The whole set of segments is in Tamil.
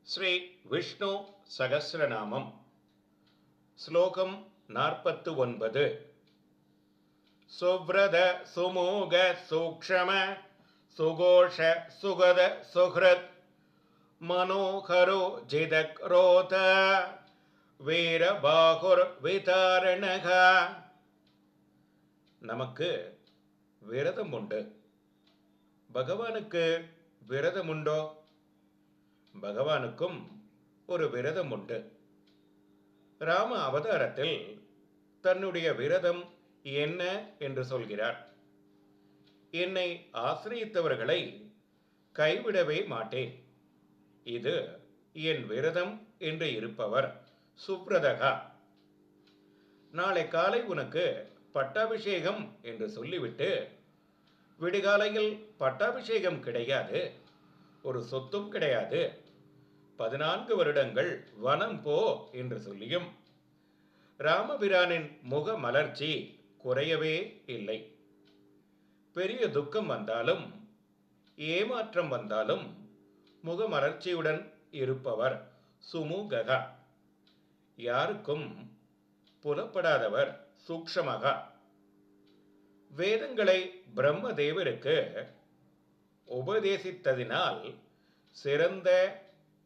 ஸ்ரீ விஷ்ணு சகஸ்ரநாமம் ஸ்லோகம் 49. சுவ்ரத சுமூக சூக்ஷம சுகோஷ சுகத சுஹ்ரத் மனோகரோ ஜிதக்ரோத வீரபாகுர் விதாரணக. நமக்கு விரதம் உண்டு. பகவானுக்கு விரதம் உண்டோ? பகவானுக்கும் ஒரு விரதம் உண்டு. ராம அவதாரத்தில் தன்னுடைய விரதம் என்ன என்று சொல்கிறார். என்னை ஆசிரியத்தவர்களை கைவிடவே மாட்டேன். இது என் விரதம் என்று இருப்பவர் சுப்ரதகா. நாளை காலை உனக்கு பட்டாபிஷேகம் என்று சொல்லிவிட்டு, விடிகாலையில் பட்டாபிஷேகம் கிடையாது, ஒரு சொத்தும் கிடையாது, 14 வருடங்கள் வனம் போ என்று சொல்லியும் ராமபிரானின் முக மலர்ச்சி குறையவே இல்லை. பெரிய துக்கம் வந்தாலும் ஏமாற்றம் வந்தாலும் முகமலர்ச்சியுடன் இருப்பவர் சுமூககா. யாருக்கும் புலப்படாதவர் சூக்ஷமகா. வேதங்களை பிரம்மதேவருக்கு உபதேசித்ததினால் சிறந்த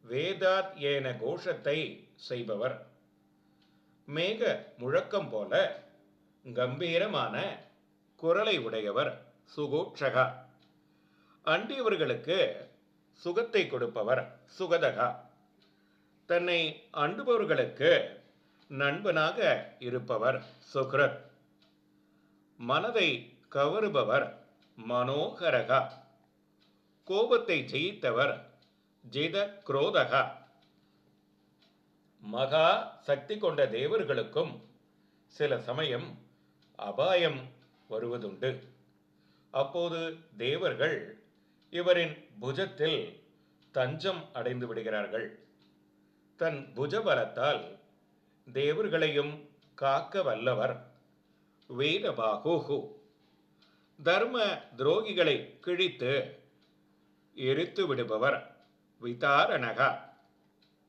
வேதாத்யன கோஷத்தை செய்பவர். மேக முழக்கம் போல கம்பீரமான குரலை உடையவர் சுகோட்சகா. அண்டியவர்களுக்கு சுகத்தை கொடுப்பவர் சுகதகா. தன்னை அண்டுபவர்களுக்கு நண்பனாக இருப்பவர் சுக்ரத். மனதை கவருபவர் மனோகரகா. கோபத்தை ஜெயித்தவர் ஜித குரோதகா. மகா சக்தி கொண்ட தேவர்களுக்கும் சில சமயம் அபாயம் வருவதுண்டு. அப்போது தேவர்கள் இவரின் புஜத்தில் தஞ்சம் அடைந்து விடுகிறார்கள். தன் புஜபலத்தால் தேவர்களையும் காக்க வல்லவர் வீரபாகு. தர்ம துரோகிகளை கிழித்து எரித்து விடுபவர் விதாரணகா.